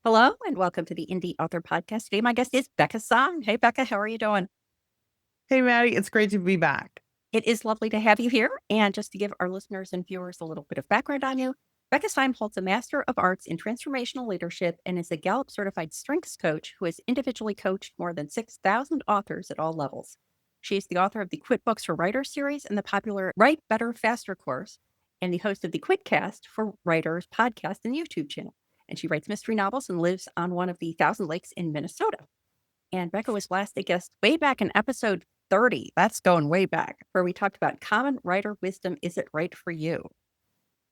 Hello and welcome to the Indy Author Podcast. Today, my guest is Becca Syme. Hey, Becca, how are you doing? Hey, Matty, it's great to be back. It is lovely to have you here. And just to give our listeners and viewers a little bit of background on you, Becca Syme holds a Master of Arts in Transformational Leadership and is a Gallup-Certified Strengths Coach who has individually coached more than 6,000 authors at all levels. She is the author of the Quitbooks for Writers series and the popular Write Better, Faster course, and the host of the Quitcast for Writers podcast and YouTube channel. And she writes mystery novels and lives on one of the Thousand Lakes in Minnesota. And Becca was last a guest way back in episode 30. That's going way back, where we talked about common writer wisdom. Is it right for you?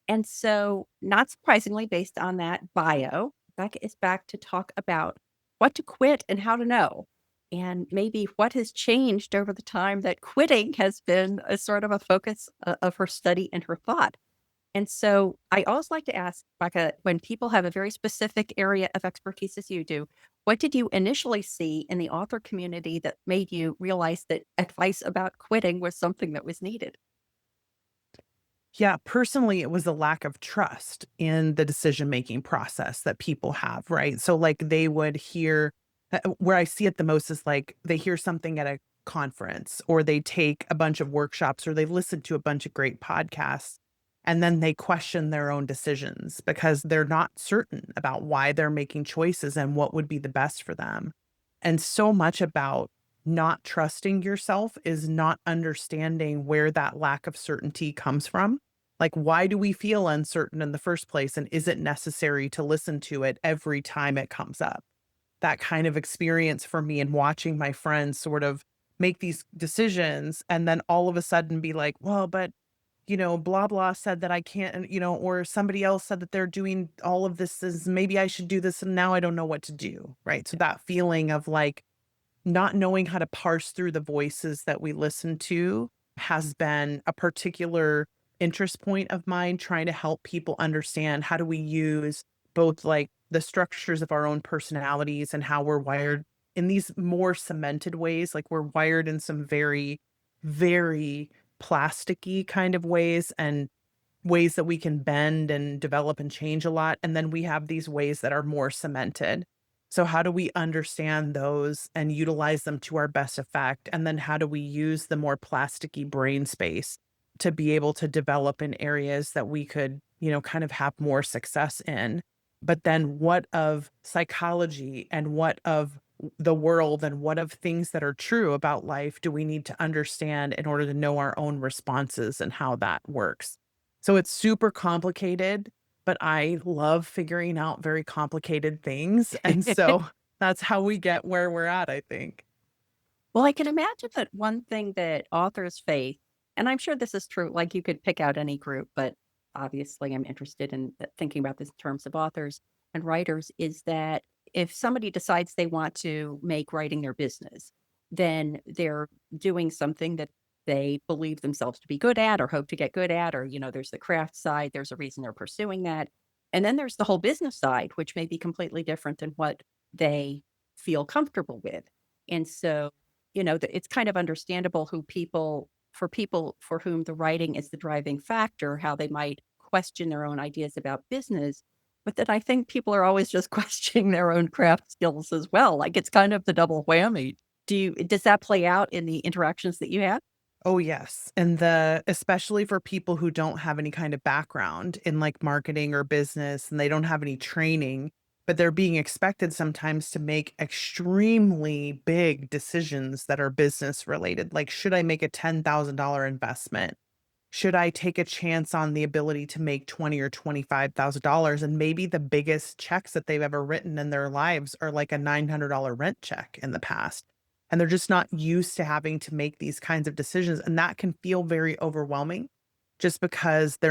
And so, not surprisingly, based on that bio, Becca is back to talk about what to quit and how to know, and maybe what has changed over the time that quitting has been a sort of a focus of her study and her thought. And so I always like to ask, Becca, when people have a very specific area of expertise as you do, what did you initially see in the author community that made you realize that advice about quitting was something that was needed? Yeah, personally, it was a lack of trust in the decision-making process that people have, right? So, like, they would hear where I see it the most is like they hear something at a conference or they take a bunch of workshops or they listen to a bunch of great podcasts and then they question their own decisions because they're not certain about why they're making choices and what would be the best for them. And so much about not trusting yourself is not understanding where that lack of certainty comes from. Like, why do we feel uncertain in the first place? And is it necessary to listen to it every time it comes up? That kind of experience for me and watching my friends sort of make these decisions and then all of a sudden be like, well, but blah, blah said that I can't, or somebody else said that they're doing all of this is maybe I should do this and now I don't know what to do. Right. So that feeling of like, not knowing how to parse through the voices that we listen to has been a particular interest point of mine, trying to help people understand how do we use both like the structures of our own personalities and how we're wired in these more cemented ways. Like we're wired in some very, very plasticky kind of ways and ways that we can bend and develop and change a lot. And then we have these ways that are more cemented. So, how do we understand those and utilize them to our best effect? And then, how do we use the more plasticky brain space to be able to develop in areas that we could, kind of have more success in? But then, what of psychology and what of the world and what of things that are true about life do we need to understand in order to know our own responses and how that works? So it's super complicated, but I love figuring out very complicated things. And so that's how we get where we're at, I think. Well, I can imagine that one thing that authors face, and I'm sure this is true, like you could pick out any group, but obviously I'm interested in thinking about this in terms of authors and writers, is that if somebody decides they want to make writing their business, then they're doing something that they believe themselves to be good at or hope to get good at, or, there's the craft side, there's a reason they're pursuing that. And then there's the whole business side, which may be completely different than what they feel comfortable with. And so it's kind of understandable people for whom the writing is the driving factor, how they might question their own ideas about business. But then I think people are always just questioning their own craft skills as well. Like it's kind of the double whammy. Does that play out in the interactions that you have? Oh, yes. And especially for people who don't have any kind of background in like marketing or business and they don't have any training, but they're being expected sometimes to make extremely big decisions that are business related. Like, should I make a $10,000 investment? Should I take a chance on the ability to make $20,000 or $25,000? And maybe the biggest checks that they've ever written in their lives are like a $900 rent check in the past. And they're just not used to having to make these kinds of decisions. And that can feel very overwhelming just because they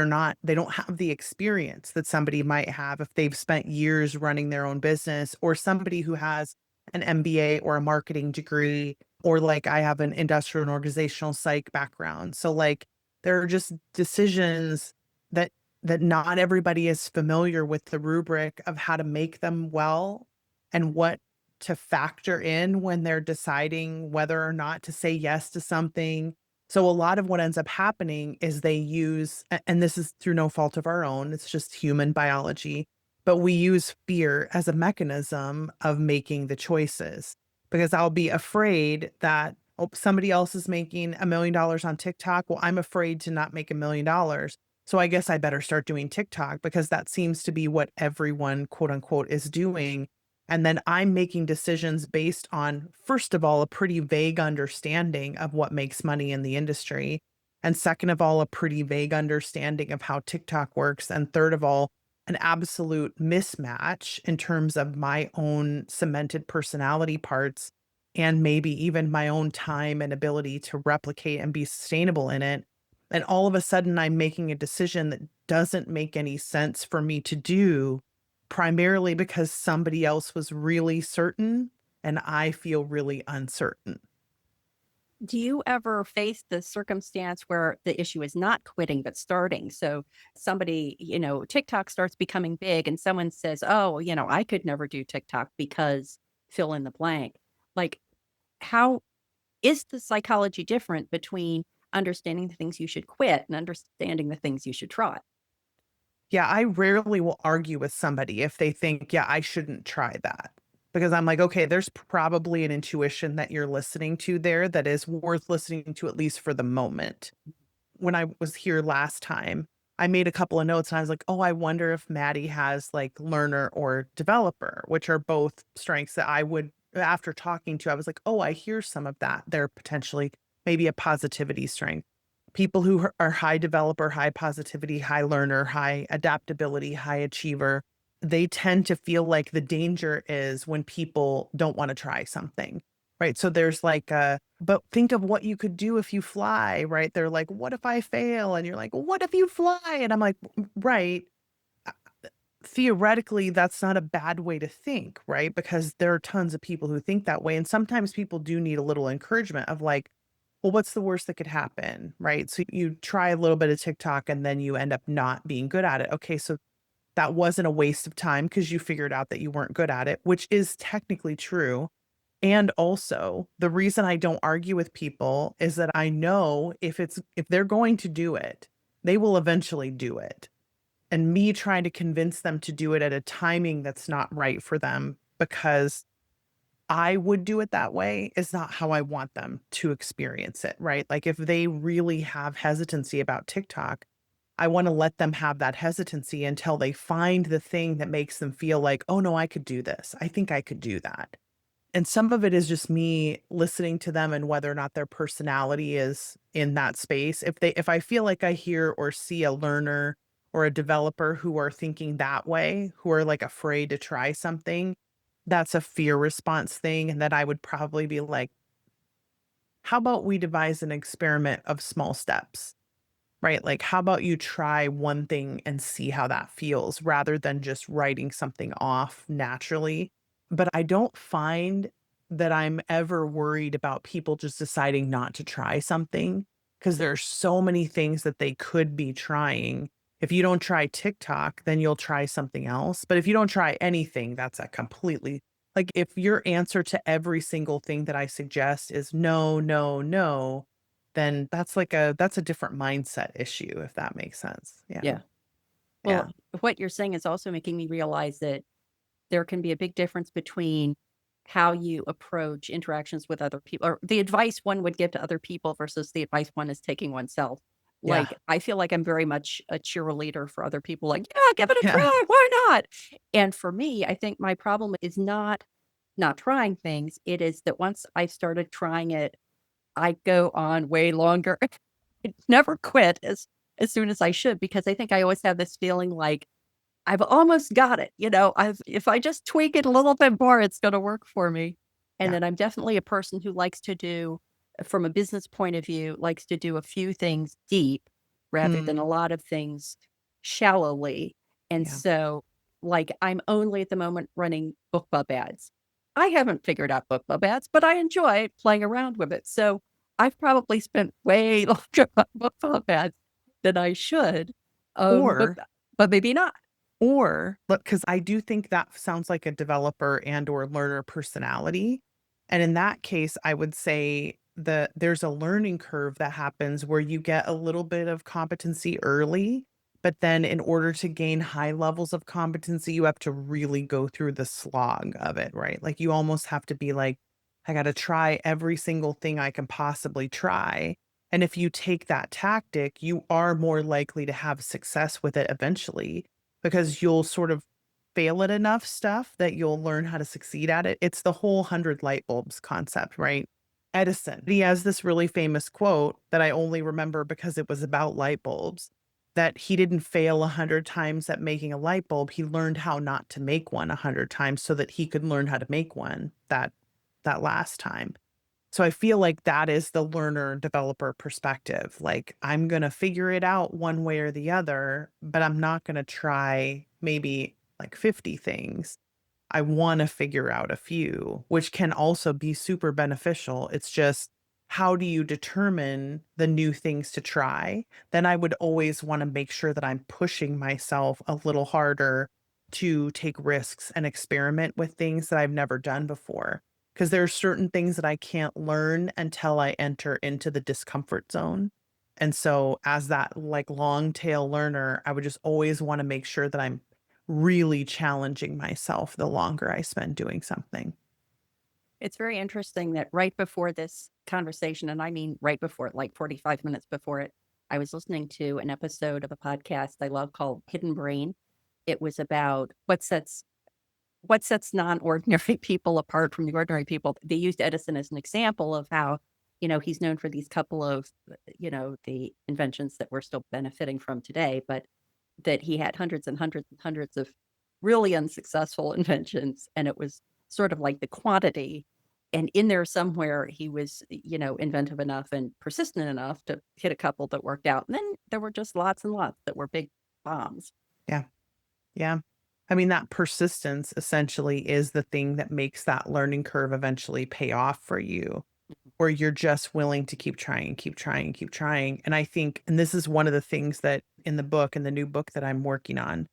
don't have the experience that somebody might have if they've spent years running their own business, or somebody who has an MBA or a marketing degree, or like I have an industrial and organizational psych background. So like there are just decisions that not everybody is familiar with the rubric of how to make them well and what to factor in when they're deciding whether or not to say yes to something. So a lot of what ends up happening is they use, and this is through no fault of our own, it's just human biology, but we use fear as a mechanism of making the choices because I'll be afraid that, oh, somebody else is making $1 million on TikTok. Well, I'm afraid to not make $1 million. So I guess I better start doing TikTok because that seems to be what everyone, quote unquote, is doing. And then I'm making decisions based on, first of all, a pretty vague understanding of what makes money in the industry. And second of all, a pretty vague understanding of how TikTok works. And third of all, an absolute mismatch in terms of my own cemented personality parts and maybe even my own time and ability to replicate and be sustainable in it. And all of a sudden, I'm making a decision that doesn't make any sense for me to do, primarily because somebody else was really certain and I feel really uncertain. Do you ever face the circumstance where the issue is not quitting, but starting? So somebody, TikTok starts becoming big and someone says, oh, I could never do TikTok because fill in the blank. Like, how is the psychology different between understanding the things you should quit and understanding the things you should try? Yeah, I rarely will argue with somebody if they think, yeah, I shouldn't try that. Because I'm like, okay, there's probably an intuition that you're listening to there that is worth listening to, at least for the moment. When I was here last time, I made a couple of notes and I was like, oh, I wonder if Maddie has like learner or developer, which are both strengths that I would, after talking to, I was like, oh, I hear some of that. They're potentially maybe a positivity strength. People who are high developer, high positivity, high learner, high adaptability, high achiever, they tend to feel like the danger is when people don't want to try something. Right. So there's like but think of what you could do if you fly, right? They're like, what if I fail? And you're like, what if you fly? And I'm like, right. uh, Theoretically, that's not a bad way to think, right? Because there are tons of people who think that way. And sometimes people do need a little encouragement of like, well, what's the worst that could happen? Right. So you try a little bit of TikTok and then you end up not being good at it. Okay. So that wasn't a waste of time because you figured out that you weren't good at it, which is technically true. And also, the reason I don't argue with people is that I know if they're going to do it, they will eventually do it. And me trying to convince them to do it at a timing that's not right for them because I would do it that way is not how I want them to experience it, right? Like if they really have hesitancy about TikTok, I want to let them have that hesitancy until they find the thing that makes them feel like, oh no, I could do this. I think I could do that. And some of it is just me listening to them and whether or not their personality is in that space. If I feel like I hear or see a learner or a developer who are thinking that way, who are like afraid to try something, that's a fear response thing. And then I would probably be like, how about we devise an experiment of small steps? Right? Like, how about you try one thing and see how that feels rather than just writing something off naturally. But I don't find that I'm ever worried about people just deciding not to try something because there are so many things that they could be trying. If you don't try TikTok, then you'll try something else. But if you don't try anything, that's a completely like if your answer to every single thing that I suggest is no, no, no, then that's a different mindset issue, if that makes sense. Yeah. Yeah. Yeah. Well, what you're saying is also making me realize that there can be a big difference between how you approach interactions with other people or the advice one would give to other people versus the advice one is taking oneself. Yeah. Like, I feel like I'm very much a cheerleader for other people, like, yeah, give it a Yeah. try. Why not? And for me, I think my problem is not trying things. It is that once I started trying it, I go on way longer. I never quit as soon as I should because I think I always have this feeling like I've almost got it, I've if I just tweak it a little bit more, it's gonna work for me. And Yeah. then I'm definitely a person who likes to do, from a business point of view, likes to do a few things deep rather than a Mm. lot of things shallowly. And Yeah. so, like, I'm only at the moment running book club ads. I haven't figured out book club ads, but I enjoy playing around with it. So I've probably spent way longer on book club ads than I should. Um, but Or but maybe not. because I do think that sounds like a developer and or learner personality. And in that case, I would say there's a learning curve that happens where you get a little bit of competency early But then in order to gain high levels of competency, you have to really go through the slog of it, right? Like you almost have to be like, I got to try every single thing I can possibly try. And if you take that tactic, you are more likely to have success with it eventually because you'll sort of fail at enough stuff that you'll learn how to succeed at it. It's the whole 100 light bulbs concept, right? Edison, he has this really famous quote that I only remember because it was about light bulbs, that he didn't fail 100 times at making a light bulb. He learned how not to make one 100 times so that he could learn how to make one that last time. So I feel like that is the learner developer perspective. Like I'm going to figure it out one way or the other, but I'm not going to try maybe like 50 things. I want to figure out a few, which can also be super beneficial. It's just how do you determine the new things to try? Then I would always want to make sure that I'm pushing myself a little harder to take risks and experiment with things that I've never done before. Because there are certain things that I can't learn until I enter into the discomfort zone. And so, as that like long tail learner, I would just always want to make sure that I'm really challenging myself the longer I spend doing something. It's very interesting that right before this conversation, and I mean right before it, like 45 minutes before it, I was listening to an episode of a podcast I love called Hidden Brain. It was about what sets non-ordinary people apart from the ordinary people. They used Edison as an example of how, he's known for these couple of, the inventions that we're still benefiting from today, but that he had hundreds and hundreds and hundreds of really unsuccessful inventions. And it was sort of like the quantity. And in there somewhere, he was, inventive enough and persistent enough to hit a couple that worked out. And then there were just lots and lots that were big bombs. Yeah. Yeah. I mean, that persistence essentially is the thing that makes that learning curve eventually pay off for you, where you're just willing to keep trying, keep trying, keep trying. And I think, and this is one of the things that in the book, in the new book that I'm working on,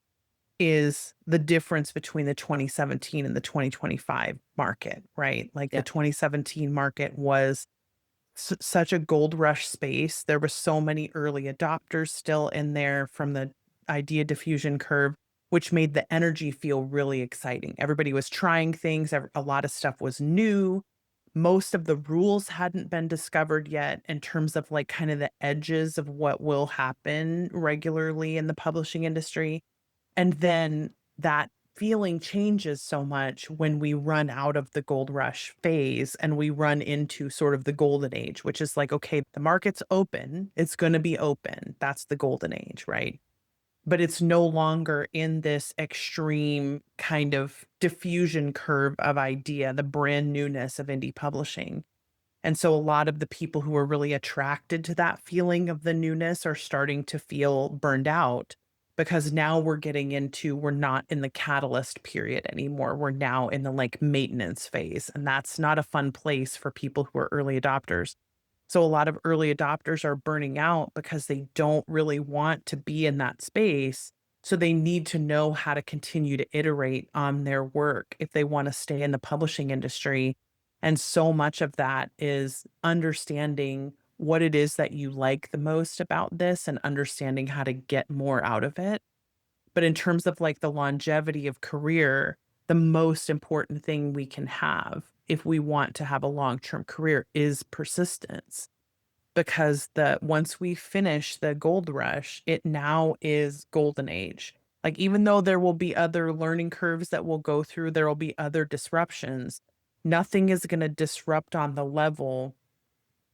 is the difference between the 2017 and the 2025 market, right? Like the Yeah. 2017 market was such a gold rush space. There were so many early adopters still in there from the idea diffusion curve, which made the energy feel really exciting. Everybody was trying things, a lot of stuff was new. Most of the rules hadn't been discovered yet in terms of like kind of the edges of what will happen regularly in the publishing industry. And then that feeling changes so much when we run out of the gold rush phase and we run into sort of the golden age, which is like, okay, the market's open. It's going to be open. That's the golden age, right? But it's no longer in this extreme kind of diffusion curve of idea, the brand newness of indie publishing. And so a lot of the people who are really attracted to that feeling of the newness are starting to feel burned out because now we're not in the catalyst period anymore. We're now in the like maintenance phase. And that's not a fun place for people who are early adopters. So a lot of early adopters are burning out because they don't really want to be in that space. So they need to know how to continue to iterate on their work if they want to stay in the publishing industry. And so much of that is understanding what it is that you like the most about this and understanding how to get more out of it. But in terms of like the longevity of career, the most important thing we can have if we want to have a long-term career is persistence. Because the once we finish the gold rush, it now is golden age. Like even though there will be other learning curves that we'll go through, there will be other disruptions. Nothing is going to disrupt on the level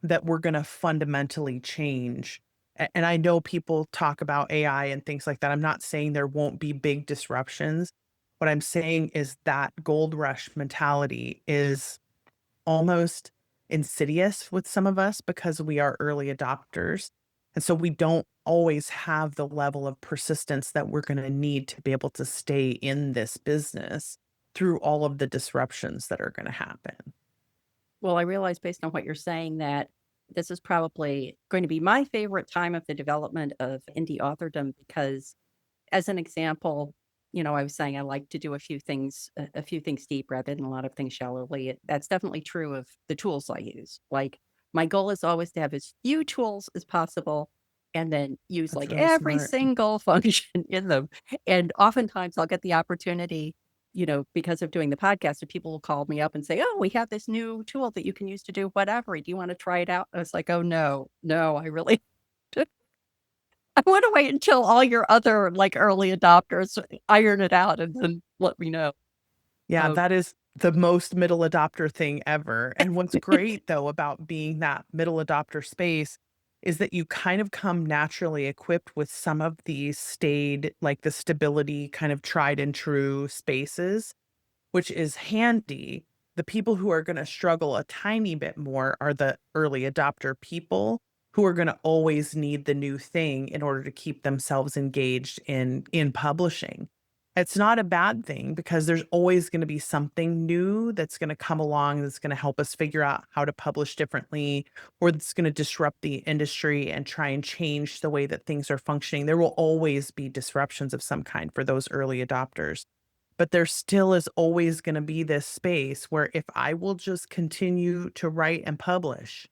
that we're gonna fundamentally change. And I know people talk about AI and things like that. I'm not saying there won't be big disruptions. What I'm saying is that gold rush mentality is almost insidious with some of us because we are early adopters. And so we don't always have the level of persistence that we're gonna need to be able to stay in this business through all of the disruptions that are gonna happen. Well, I realize based on what you're saying that this is probably going to be my favorite time of the development of indie authordom because, as an example, I was saying I like to do a few things deep rather than a lot of things shallowly. That's definitely true of the tools I use. Like my goal is always to have as few tools as possible and then use That's like really every smart. single function in them. And oftentimes I'll get the opportunity, because of doing the podcast, and people will call me up and say, "Oh, we have this new tool that you can use to do whatever. Do you want to try it out?" I was like, "Oh no, no, I really I want to wait until all your other like early adopters iron it out and then let me know." Yeah, Um, that is the most middle adopter thing ever. And what's great though about being that middle adopter space is that you kind of come naturally equipped with some of these like the stability kind of tried and true spaces, which is handy. The people who are going to struggle a tiny bit more are the early adopter people who are going to always need the new thing in order to keep themselves engaged in publishing. It's not a bad thing because there's always going to be something new that's going to come along that's going to help us figure out how to publish differently or that's going to disrupt the industry and try and change the way that things are functioning. There will always be disruptions of some kind for those early adopters. But there still is always gonna be this space where if I will just continue to write and publish,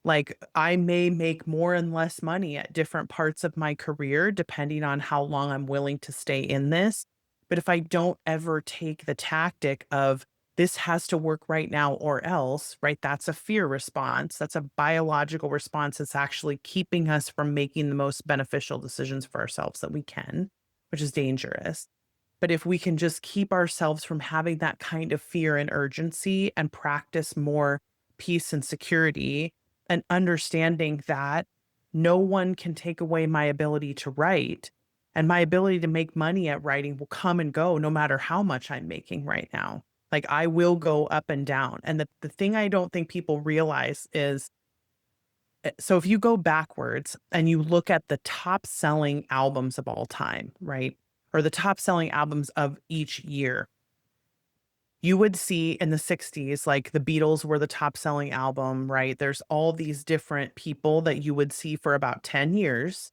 like, I may make more and less money at different parts of my career depending on how long I'm willing to stay in this. But if I don't ever take the tactic of, "This has to work right now or else," right? That's a fear response. That's a biological response that's actually keeping us from making the most beneficial decisions for ourselves that we can, which is dangerous. But if we can just keep ourselves from having that kind of fear and urgency and practice more peace and security and understanding that no one can take away my ability to write and my ability to make money at writing will come and go no matter how much I'm making right now. Like I will go up and down. And the thing I don't think people realize is so if you go backwards and you look at the top selling albums of all time, right? Or the top selling albums of each year, you would see in the 60s, like the Beatles were the top selling album, right? There's all these different people that you would see for about 10 years.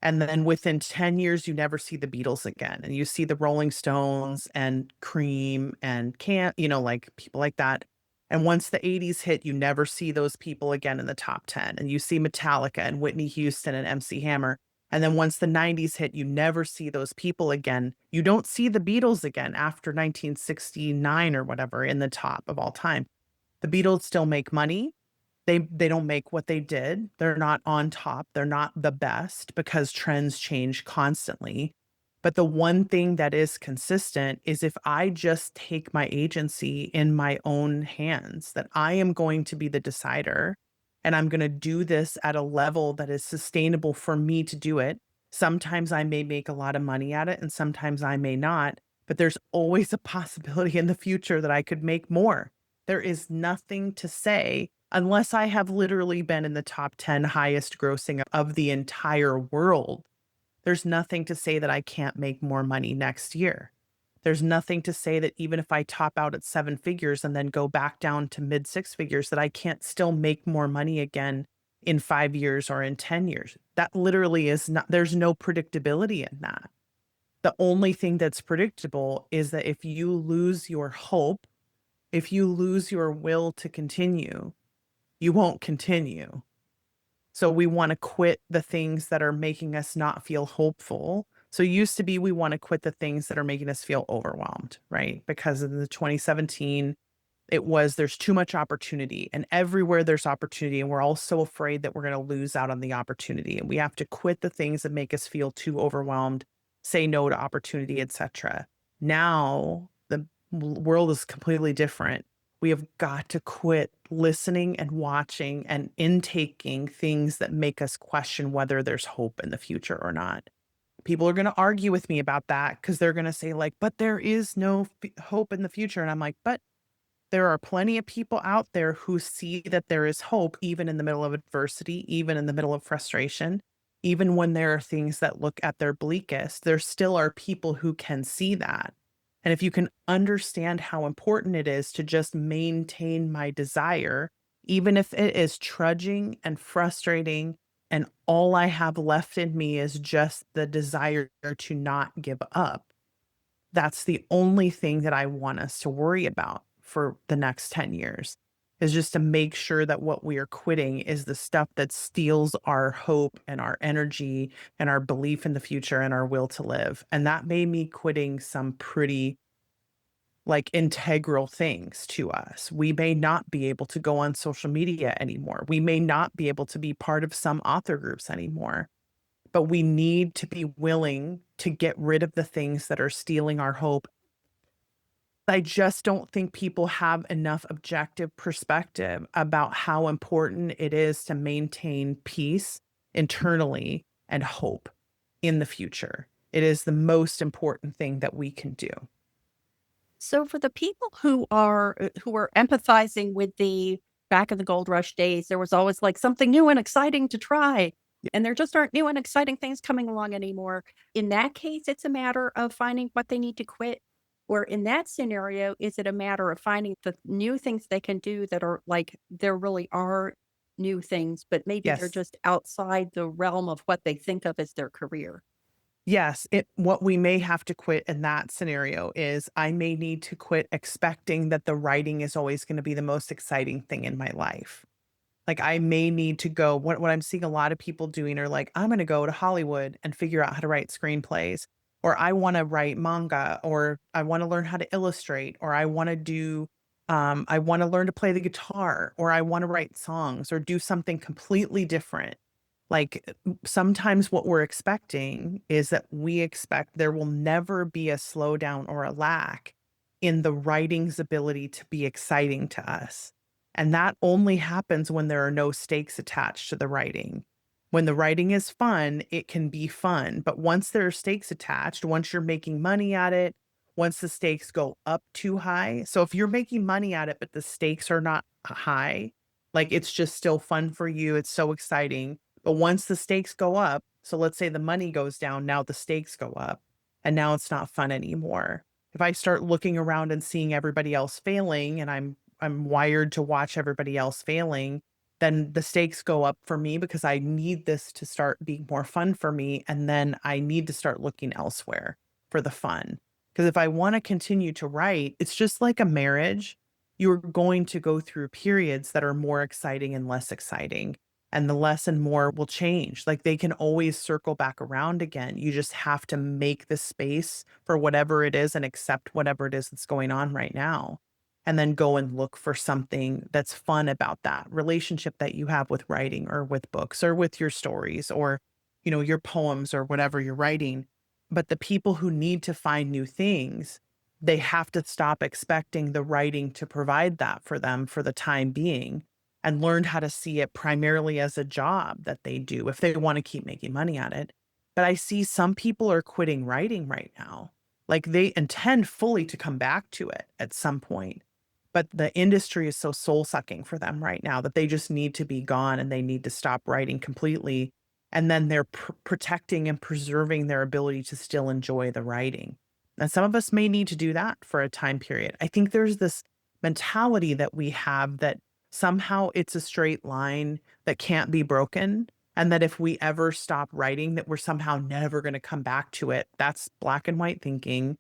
And then within 10 years, you never see the Beatles again. And you see the Rolling Stones and Cream and like people like that. And once the 80s hit, you never see those people again in the top 10. And you see Metallica and Whitney Houston and MC Hammer. And then once the 90s hit, you never see those people again. You don't see the Beatles again after 1969 or whatever in the top of all time. The Beatles still make money. They don't make what they did. They're not on top. They're not the best because trends change constantly. But the one thing that is consistent is if I just take my agency in my own hands, that I am going to be the decider and I'm going to do this at a level that is sustainable for me to do it. Sometimes I may make a lot of money at it and sometimes I may not, but there's always a possibility in the future that I could make more. There is nothing to say unless I have literally been in the top 10 highest grossing of the entire world. There's nothing to say that I can't make more money next year. There's nothing to say that even if I top out at 7 figures and then go back down to mid 6 figures, that I can't still make more money again in 5 years or in 10 years. That literally is not, there's no predictability in that. The only thing that's predictable is that if you lose your hope, if you lose your will to continue, you won't continue. So we want to quit the things that are making us not feel hopeful. So it used to be we want to quit the things that are making us feel overwhelmed, right? Because in the 2017, it was there's too much opportunity and everywhere there's opportunity and we're all so afraid that we're going to lose out on the opportunity and we have to quit the things that make us feel too overwhelmed, say no to opportunity, etc. Now the world is completely different. We have got to quit listening and watching and intaking things that make us question whether there's hope in the future or not. People are going to argue with me about that because they're going to say like, but there is no hope in the future. And I'm like, but there are plenty of people out there who see that there is hope even in the middle of adversity, even in the middle of frustration, even when there are things that look at their bleakest, there still are people who can see that. And if you can understand how important it is to just maintain my desire, even if it is trudging and frustrating, and all I have left in me is just the desire to not give up, that's the only thing that I want us to worry about for the next 10 years is just to make sure that what we are quitting is the stuff that steals our hope and our energy and our belief in the future and our will to live. And that made me quitting some pretty like integral things to us. We may not be able to go on social media anymore. We may not be able to be part of some author groups anymore, but we need to be willing to get rid of the things that are stealing our hope. I just don't think people have enough objective perspective about how important it is to maintain peace internally and hope in the future. It is the most important thing that we can do. So for the people who are empathizing with the back in the gold rush days, there was always like something new and exciting to try. And there just aren't new and exciting things coming along anymore. In that case, it's a matter of finding what they need to quit. Or in that scenario, is it a matter of finding the new things they can do that are like there really are new things, but maybe they're Yes. just outside the realm of what they think of as their career? Yes, it what we may have to quit in that scenario is I may need to quit expecting that the writing is always gonna be the most exciting thing in my life. Like, I may need to go what I'm seeing a lot of people doing are like, "I'm gonna go to Hollywood and figure out how to write screenplays," or, "I wanna write manga," or, "I wanna learn how to illustrate," or, I wanna learn to play the guitar," or, "I wanna write songs," or do something completely different. Like, sometimes what we're expecting is that we expect there will never be a slowdown or a lack in the writing's ability to be exciting to us. And that only happens when there are no stakes attached to the writing. When the writing is fun, it can be fun. But once there are stakes attached, once you're making money at it, once the stakes go up too high. So if you're making money at it, but the stakes are not high, like it's just still fun for you, it's so exciting. But once the stakes go up, so let's say the money goes down, now the stakes go up, and now it's not fun anymore. If I start looking around and seeing everybody else failing and I'm wired to watch everybody else failing, then the stakes go up for me because I need this to start being more fun for me, and then I need to start looking elsewhere for the fun. Because if I wanna continue to write, it's just like a marriage. You're going to go through periods that are more exciting and less exciting, and the less and more will change. Like, they can always circle back around again. You just have to make the space for whatever it is and accept whatever it is that's going on right now and then go and look for something that's fun about that relationship that you have with writing or with books or with your stories or, your poems or whatever you're writing. But the people who need to find new things, they have to stop expecting the writing to provide that for them for the time being and learn how to see it primarily as a job that they do if they want to keep making money at it. But I see some people are quitting writing right now. Like they intend fully to come back to it at some point, but the industry is so soul sucking for them right now that they just need to be gone and they need to stop writing completely. And then they're protecting and preserving their ability to still enjoy the writing. And some of us may need to do that for a time period. I think there's this mentality that we have that somehow it's a straight line that can't be broken. And that if we ever stop writing, that we're somehow never going to come back to it. That's black and white thinking.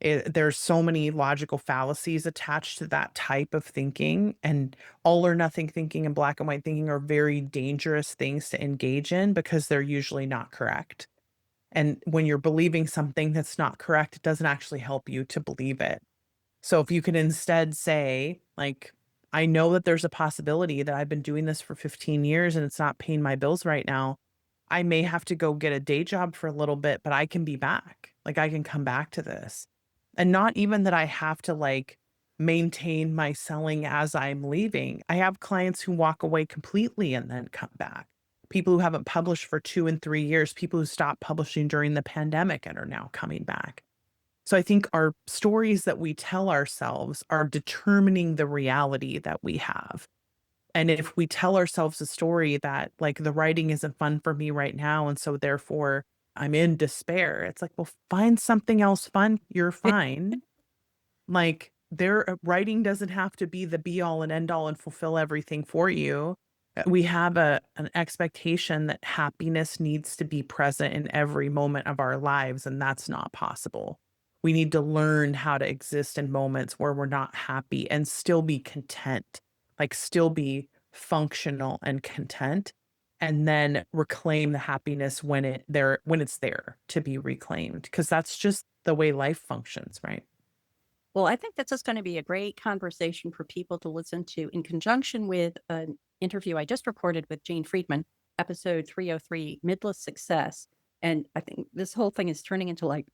There's so many logical fallacies attached to that type of thinking, and all or nothing thinking and black and white thinking are very dangerous things to engage in because they're usually not correct. And when you're believing something that's not correct, it doesn't actually help you to believe it. So if you could instead say, like, I know that there's a possibility that I've been doing this for 15 years and it's not paying my bills right now. I may have to go get a day job for a little bit, but I can be back. Like I can come back to this. And not even that I have to like maintain my selling as I'm leaving. I have clients who walk away completely and then come back. People who haven't published for 2 and 3 years, people who stopped publishing during the pandemic and are now coming back. So I think our stories that we tell ourselves are determining the reality that we have. And if we tell ourselves a story that like the writing isn't fun for me right now, and so therefore I'm in despair, it's like, well, find something else fun. You're fine. Like their writing doesn't have to be the be all and end all and fulfill everything for you. We have an expectation that happiness needs to be present in every moment of our lives, and that's not possible. We need to learn how to exist in moments where we're not happy and still be content like still be functional and content, and then reclaim the happiness when it's there to be reclaimed, because that's just the way life functions, right? Well, I think that's just going to be a great conversation for people to listen to in conjunction with an interview I just recorded with Jane Friedman, episode 303, Midless Success. And I think this whole thing is turning into like,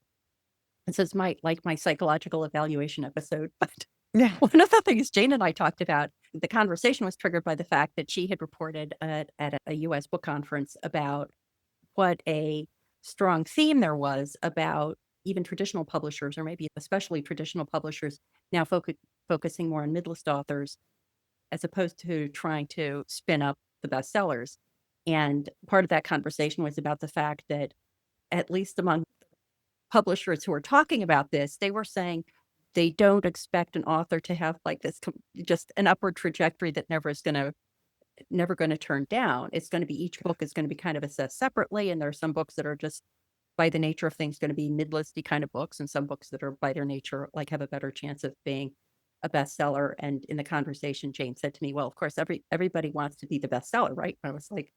it says my psychological evaluation episode. But Yeah. one of the things Jane and I talked about, the conversation was triggered by the fact that she had reported at a US book conference about what a strong theme there was about even traditional publishers, or maybe especially traditional publishers, now focusing more on mid-list authors as opposed to trying to spin up the bestsellers. And part of that conversation was about the fact that, at least among publishers who are talking about this, they were saying they don't expect an author to have like this just an upward trajectory that never going to turn down. It's going to be, each book is going to be kind of assessed separately. And there are some books that are just by the nature of things going to be mid-listy kind of books, and some books that are by their nature like have a better chance of being a bestseller. And in the conversation, Jane said to me, well, of course, everybody wants to be the bestseller, right? And I was like,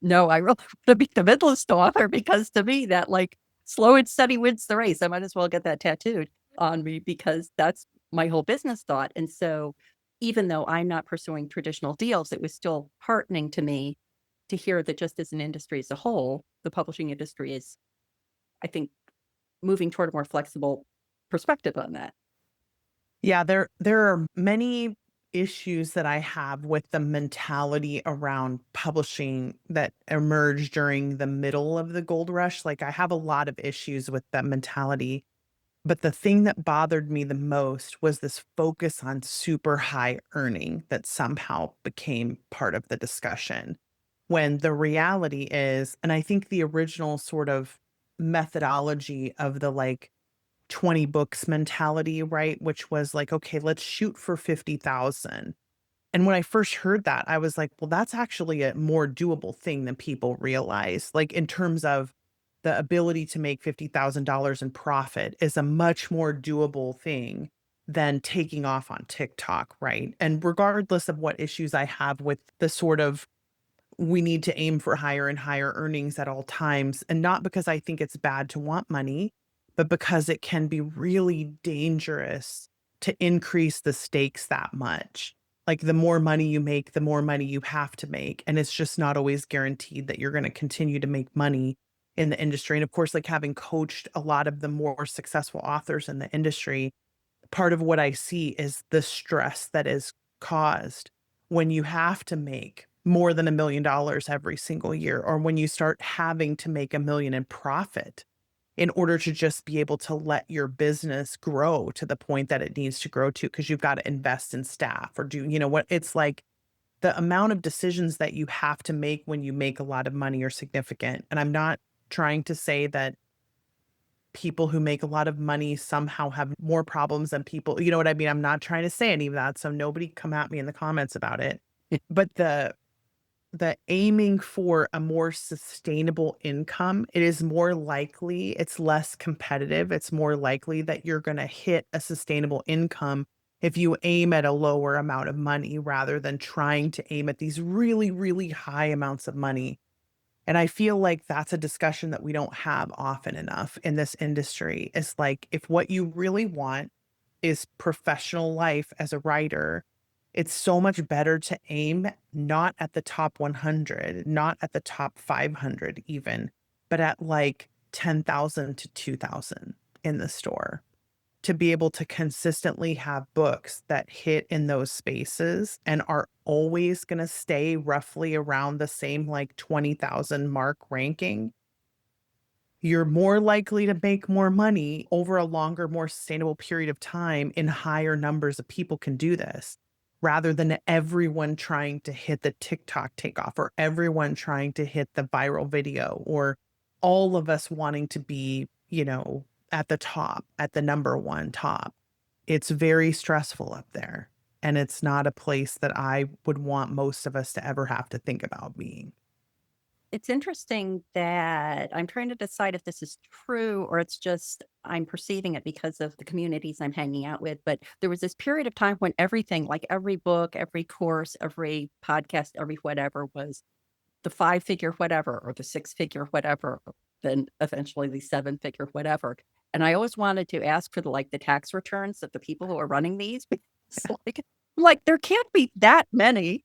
no, I really want to be the mid-list author, because to me that like slow and steady wins the race. I might as well get that tattooed on me, because that's my whole business thought. And so even though I'm not pursuing traditional deals, it was still heartening to me to hear that just as an industry as a whole, the publishing industry is, I think, moving toward a more flexible perspective on that. Yeah, there are many issues that I have with the mentality around publishing that emerged during the middle of the gold rush. Like, I have a lot of issues with that mentality. But the thing that bothered me the most was this focus on super high earning that somehow became part of the discussion. When the reality is, and I think the original sort of methodology of the like 20 books mentality, right? Which was like, okay, let's shoot for 50,000. And when I first heard that, I was like, well, that's actually a more doable thing than people realize. Like, in terms of the ability to make $50,000 in profit is a much more doable thing than taking off on TikTok, right? And regardless of what issues I have with the sort of, we need to aim for higher and higher earnings at all times. And not because I think it's bad to want money, but because it can be really dangerous to increase the stakes that much. Like, the more money you make, the more money you have to make. And it's just not always guaranteed that you're going to continue to make money in the industry. And of course, like, having coached a lot of the more successful authors in the industry, part of what I see is the stress that is caused when you have to make more than $1 million every single year, or when you start having to make 1 million in profit in order to just be able to let your business grow to the point that it needs to grow to, because you've got to invest in staff or do, you know what? It's like the amount of decisions that you have to make when you make a lot of money are significant. And I'm not trying to say that people who make a lot of money somehow have more problems than people, you know what I mean? I'm not trying to say any of that. So nobody come at me in the comments about it. But the aiming for a more sustainable income, it is more likely, it's less competitive. It's more likely that you're going to hit a sustainable income if you aim at a lower amount of money rather than trying to aim at these really, really high amounts of money. And I feel like that's a discussion that we don't have often enough in this industry. It's like, if what you really want is professional life as a writer, it's so much better to aim not at the top 100, not at the top 500 even, but at like 10,000 to 2,000 in the store, to be able to consistently have books that hit in those spaces and are always going to stay roughly around the same like 20,000 mark ranking. You're more likely to make more money over a longer, more sustainable period of time in higher numbers of people can do this, rather than everyone trying to hit the TikTok takeoff, or everyone trying to hit the viral video, or all of us wanting to be, at the top, at the number one top. It's very stressful up there. And it's not a place that I would want most of us to ever have to think about being. It's interesting that I'm trying to decide if this is true or it's just I'm perceiving it because of the communities I'm hanging out with. But there was this period of time when everything, like every book, every course, every podcast, every whatever was the 5-figure whatever or the 6-figure whatever, then eventually the 7-figure whatever. And I always wanted to ask for the tax returns of the people who are running these because like there can't be that many.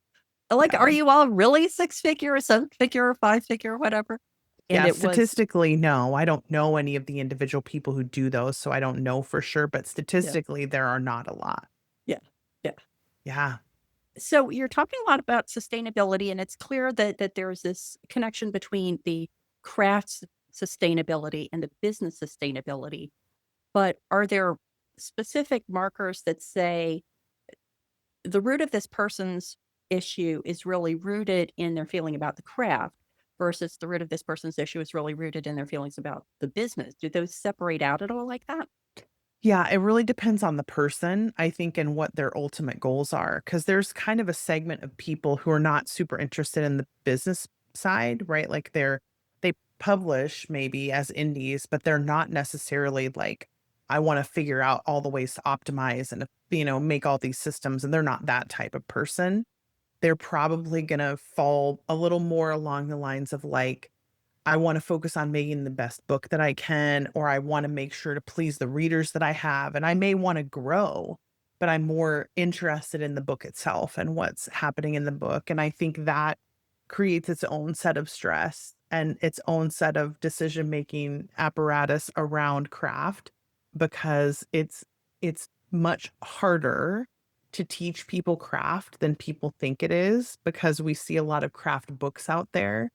Like, Yeah. are you all really 6-figure or 7-figure or 5-figure or whatever? And Yeah, it was, statistically, no. I don't know any of the individual people who do those, so I don't know for sure, but yeah, statistically, there are not a lot. yeah, yeah. Yeah. So you're talking a lot about sustainability, and it's clear that there's this connection between the craft sustainability and the business sustainability. But are there specific markers that say the root of this person's issue is really rooted in their feeling about the craft versus the root of this person's issue is really rooted in their feelings about the business? Do those separate out at all like that? Yeah, it really depends on the person, I think, and what their ultimate goals are. Because there's kind of a segment of people who are not super interested in the business side, right? Like they publish maybe as indies, but they're not necessarily like, I want to figure out all the ways to optimize and, make all these systems. And they're not that type of person. They're probably gonna fall a little more along the lines of like, I wanna focus on making the best book that I can, or I wanna make sure to please the readers that I have, and I may wanna grow, but I'm more interested in the book itself and what's happening in the book, and I think that creates its own set of stress and its own set of decision-making apparatus around craft because it's much harder to teach people craft than people think it is because we see a lot of craft books out there,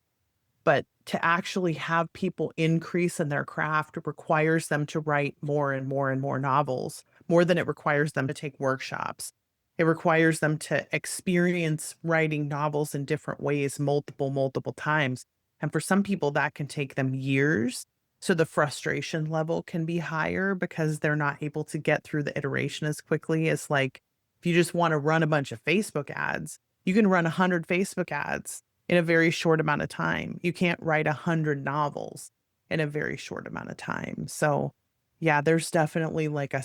but to actually have people increase in their craft requires them to write more and more and more novels, more than it requires them to take workshops. It requires them to experience writing novels in different ways multiple times. And for some people, that can take them years. So the frustration level can be higher because they're not able to get through the iteration as quickly as like if you just want to run a bunch of Facebook ads, you can run 100 Facebook ads in a very short amount of time. You can't write 100 novels in a very short amount of time. So, yeah, there's definitely like a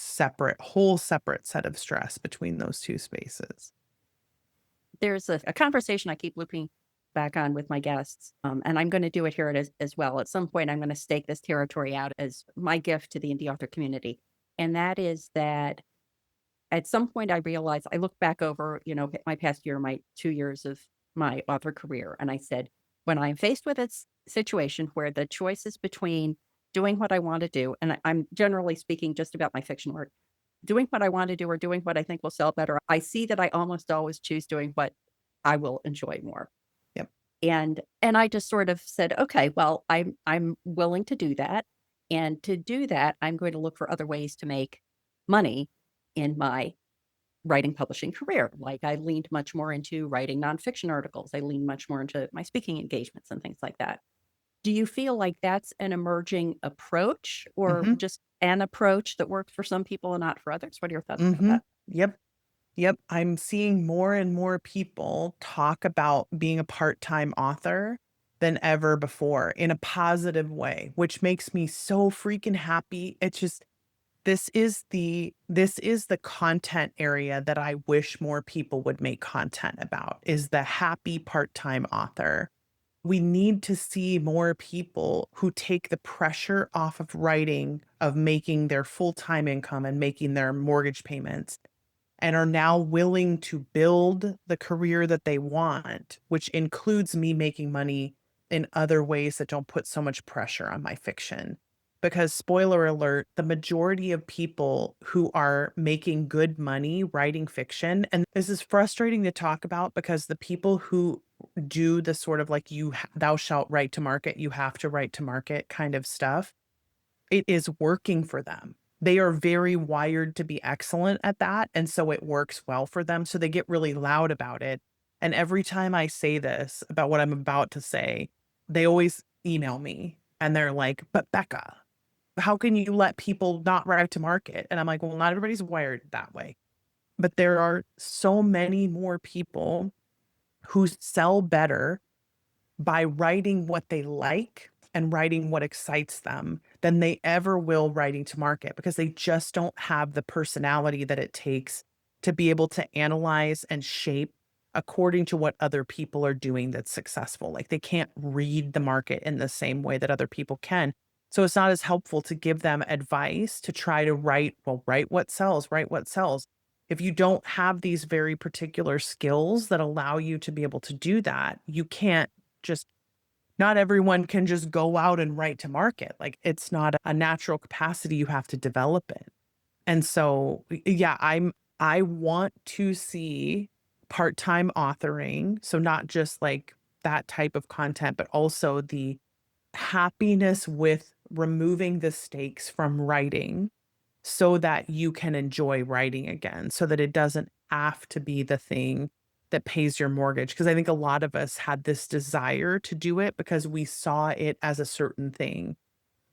whole separate set of stress between those two spaces. There's a conversation I keep looping back on with my guests, and I'm going to do it here as well. At some point, I'm going to stake this territory out as my gift to the indie author community. And that is that at some point I realized I looked back over, my past year, my 2 years of my author career, and I said, when I'm faced with a situation where the choice is between doing what I want to do, and I'm generally speaking just about my fiction work, doing what I want to do or doing what I think will sell better, I see that I almost always choose doing what I will enjoy more. Yep. And I just sort of said, okay, well, I'm willing to do that. And to do that, I'm going to look for other ways to make money in my writing publishing career. Like I leaned much more into writing nonfiction articles. I leaned much more into my speaking engagements and things like that. Do you feel like that's an emerging approach or Mhm. just an approach that works for some people and not for others? What are your thoughts about Mhm. that? Yep. Yep. I'm seeing more and more people talk about being a part-time author than ever before in a positive way, which makes me so freaking happy. It's just this is the content area that I wish more people would make content about is the happy part-time author. We need to see more people who take the pressure off of writing, of making their full-time income and making their mortgage payments and are now willing to build the career that they want, which includes me making money in other ways that don't put so much pressure on my fiction. Because, spoiler alert, the majority of people who are making good money writing fiction, and this is frustrating to talk about because the people who do the sort of like thou shalt write to market, you have to write to market kind of stuff, it is working for them. They are very wired to be excellent at that, and so it works well for them, so they get really loud about it, and every time I say this about what I'm about to say, they always email me, and they're like, "But Becca, how can you let people not write to market?" And I'm like, "Well, not everybody's wired that way." But there are so many more people who sell better by writing what they like and writing what excites them than they ever will writing to market, because they just don't have the personality that it takes to be able to analyze and shape according to what other people are doing that's successful. Like they can't read the market in the same way that other people can. So it's not as helpful to give them advice to try to write, well, write what sells, write what sells. If you don't have these very particular skills that allow you to be able to do that, you can't just, not everyone can just go out and write to market. Like it's not a natural capacity, you have to develop it. And so, yeah, I want to see part-time authoring. So not just like that type of content, but also the happiness with removing the stakes from writing so that you can enjoy writing again, so that it doesn't have to be the thing that pays your mortgage. Because I think a lot of us had this desire to do it because we saw it as a certain thing.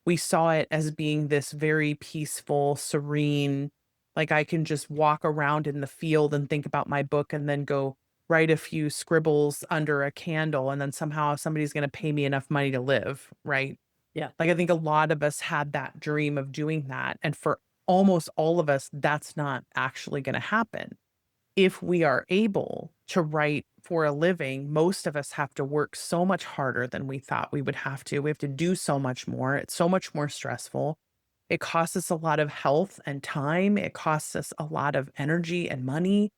We saw it as being this very peaceful, serene, like I can just walk around in the field and think about my book and then go write a few scribbles under a candle, and then somehow somebody's going to pay me enough money to live, right? Yeah. Like, I think a lot of us had that dream of doing that, and for almost all of us, that's not actually gonna happen. If we are able to write for a living, most of us have to work so much harder than we thought we would have to. We have to do so much more. It's so much more stressful. It costs us a lot of health and time. It costs us a lot of energy and money.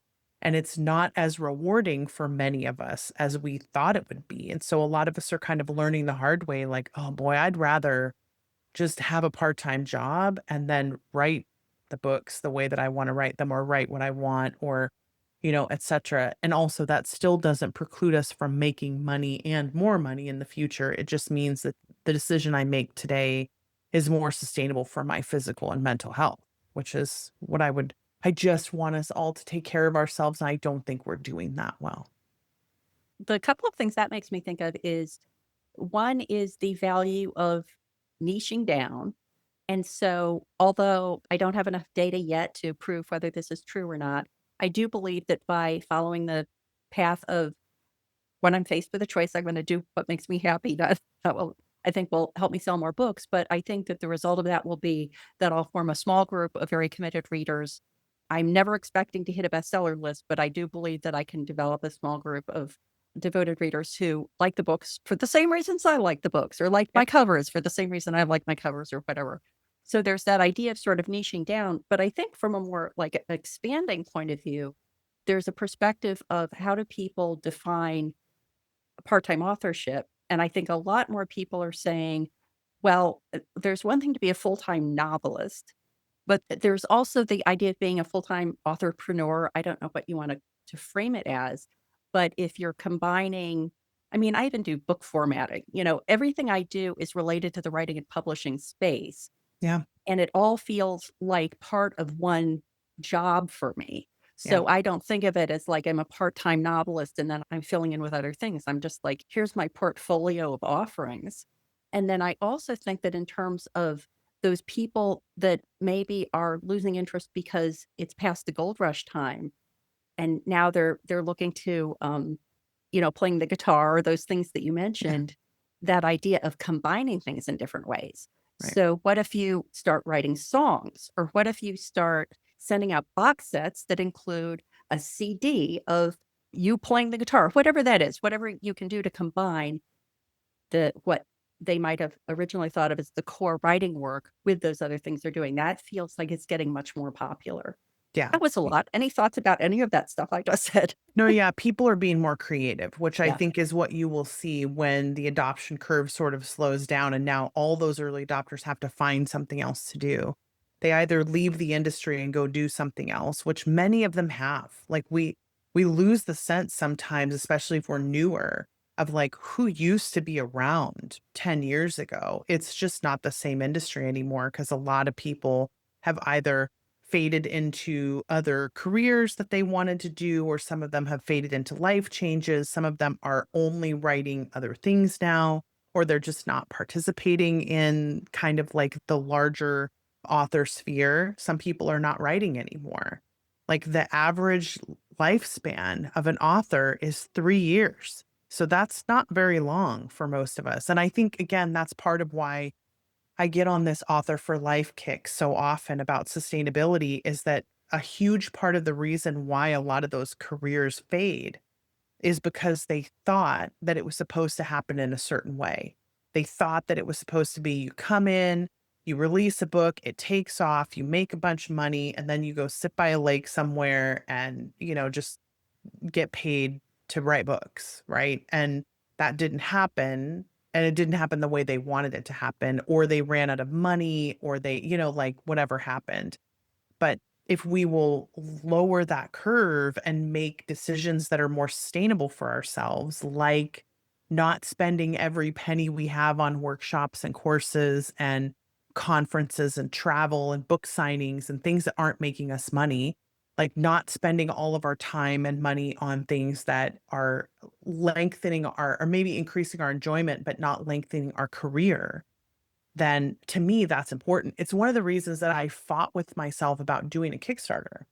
And it's not as rewarding for many of us as we thought it would be. And so a lot of us are kind of learning the hard way, like, oh boy, I'd rather just have a part-time job and then write the books the way that I wanna write them, or write what I want, or, et cetera. And also that still doesn't preclude us from making money and more money in the future. It just means that the decision I make today is more sustainable for my physical and mental health, which is what I just want us all to take care of ourselves, and I don't think we're doing that well. The couple of things that makes me think of is one is the value of niching down. And so, although I don't have enough data yet to prove whether this is true or not, I do believe that by following the path of when I'm faced with a choice, I'm going to do what makes me happy. That will, I think, will help me sell more books. But I think that the result of that will be that I'll form a small group of very committed readers. I'm never expecting to hit a bestseller list, but I do believe that I can develop a small group of devoted readers who like the books for the same reasons I like the books, or like Yep. my covers for the same reason I like my covers, or whatever. So there's that idea of sort of niching down. But I think from a more like expanding point of view, there's a perspective of how do people define part-time authorship. And I think a lot more people are saying, well, there's one thing to be a full-time novelist, but there's also the idea of being a full-time authorpreneur. I don't know what you want to frame it as, but if you're combining, I mean, I even do book formatting. Everything I do is related to the writing and publishing space. Yeah. And it all feels like part of one job for me. Yeah. So I don't think of it as like I'm a part-time novelist and then I'm filling in with other things. I'm just like, here's my portfolio of offerings. And then I also think that in terms of those people that maybe are losing interest because it's past the gold rush time and now they're looking to playing the guitar, or those things that you Yeah. mentioned, that idea of combining things in different ways. Right. So what if you start writing songs, or what if you start sending out box sets that include a CD of you playing the guitar, whatever that is, whatever you can do to combine what they might have originally thought of as the core writing work with those other things they're doing. That feels like it's getting much more popular. Yeah. That was a lot. Any thoughts about any of that stuff I just said? No, yeah, people are being more creative, which I Yeah. think is what you will see when the adoption curve sort of slows down and now all those early adopters have to find something else to do. They either leave the industry and go do something else, which many of them have. Like we lose the sense sometimes, especially if we're newer, of like who used to be around 10 years ago. It's just not the same industry anymore because a lot of people have either faded into other careers that they wanted to do, or some of them have faded into life changes. Some of them are only writing other things now, or they're just not participating in kind of like the larger author sphere. Some people are not writing anymore. Like the average lifespan of an author is 3 years. So that's not very long for most of us. And I think, again, that's part of why I get on this author for life kick so often about sustainability is that a huge part of the reason why a lot of those careers fade is because they thought that it was supposed to happen in a certain way. They thought that it was supposed to be you come in, you release a book, it takes off, you make a bunch of money, and then you go sit by a lake somewhere and, just get paid to write books, right? And that didn't happen. And it didn't happen the way they wanted it to happen, or they ran out of money, or they, like whatever happened. But if we will lower that curve and make decisions that are more sustainable for ourselves, like not spending every penny we have on workshops and courses and conferences and travel and book signings and things that aren't making us money, like not spending all of our time and money on things that are lengthening or maybe increasing our enjoyment, but not lengthening our career, then to me, that's important. It's one of the reasons that I fought with myself about doing a Kickstarter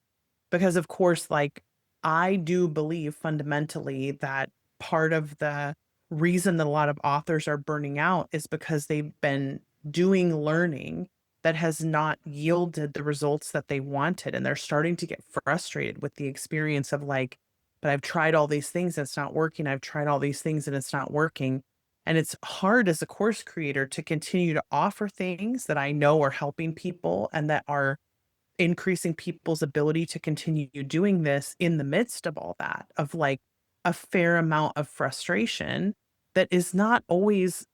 because, of course, like I do believe fundamentally that part of the reason that a lot of authors are burning out is because they've been doing learning that has not yielded the results that they wanted. And they're starting to get frustrated with the experience of like, but I've tried all these things and it's not working. I've tried all these things and it's not working. And it's hard as a course creator to continue to offer things that I know are helping people and that are increasing people's ability to continue doing this in the midst of all that, of like a fair amount of frustration that is not always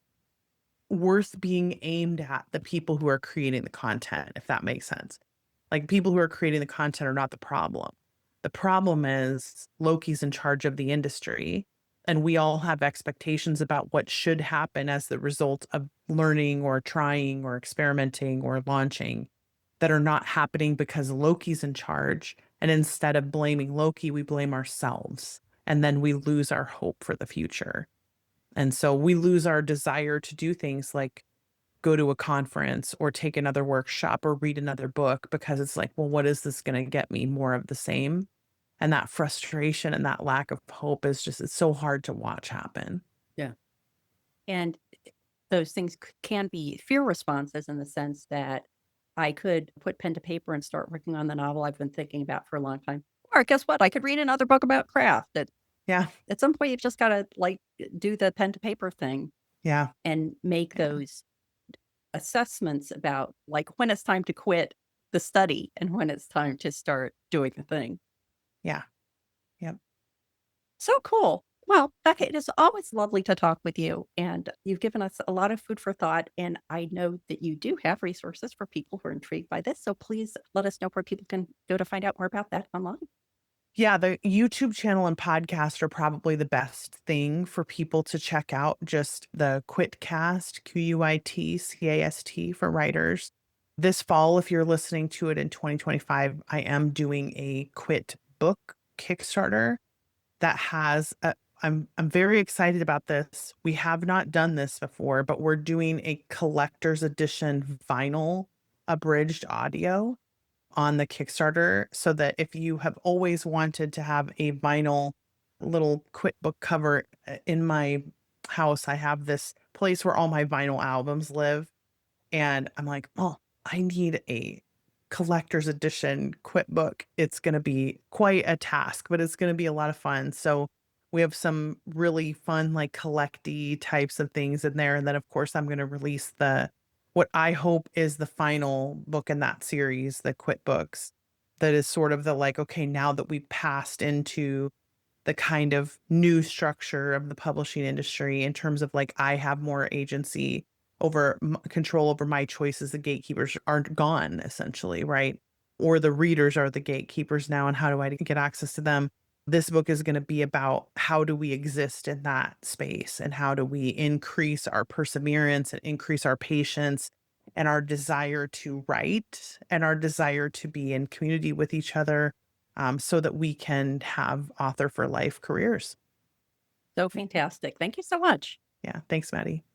worth being aimed at the people who are creating the content, if that makes sense. Like people who are creating the content are not the problem. The problem is Loki's in charge of the industry, and we all have expectations about what should happen as the result of learning or trying or experimenting or launching that are not happening because Loki's in charge. And instead of blaming Loki, we blame ourselves. And then we lose our hope for the future. And so we lose our desire to do things like go to a conference or take another workshop or read another book because it's like, well, what is this going to get me? More of the same. And that frustration and that lack of hope is just, it's so hard to watch happen. Yeah. And those things can be fear responses in the sense that I could put pen to paper and start working on the novel I've been thinking about for a long time. Or guess what? I could read another book about craft. Yeah. At some point, you've just got to like do the pen to paper thing Yeah. and make Yeah. those assessments about like when it's time to quit the study and when it's time to start doing the thing. Yeah. Yep. So cool. Well, Becca, it is always lovely to talk with you, and you've given us a lot of food for thought. And I know that you do have resources for people who are intrigued by this. So please let us know where people can go to find out more about that online. Yeah, the YouTube channel and podcast are probably the best thing for people to check out. Just the Quitcast, Quitcast for writers. This fall, if you're listening to it in 2025, I am doing a Quit book Kickstarter that has I'm very excited about this. We have not done this before, but we're doing a collector's edition vinyl abridged audio on the Kickstarter so that if you have always wanted to have a vinyl little quit book cover in my house, I have this place where all my vinyl albums live. And I'm like, oh, I need a collector's edition quit book. It's going to be quite a task, but it's going to be a lot of fun. So we have some really fun, like collecty types of things in there. And then, of course, I'm going to release what I hope is the final book in that series, the Quit Books, that is sort of the like, okay, now that we've passed into the kind of new structure of the publishing industry in terms of like I have more agency over control over my choices. The gatekeepers aren't gone essentially, right? Or the readers are the gatekeepers now, and how do I get access to them? This book is going to be about how do we exist in that space and how do we increase our perseverance and increase our patience and our desire to write and our desire to be in community with each other, so that we can have author for life careers. So fantastic. Thank you so much. Yeah. Thanks, Maddie.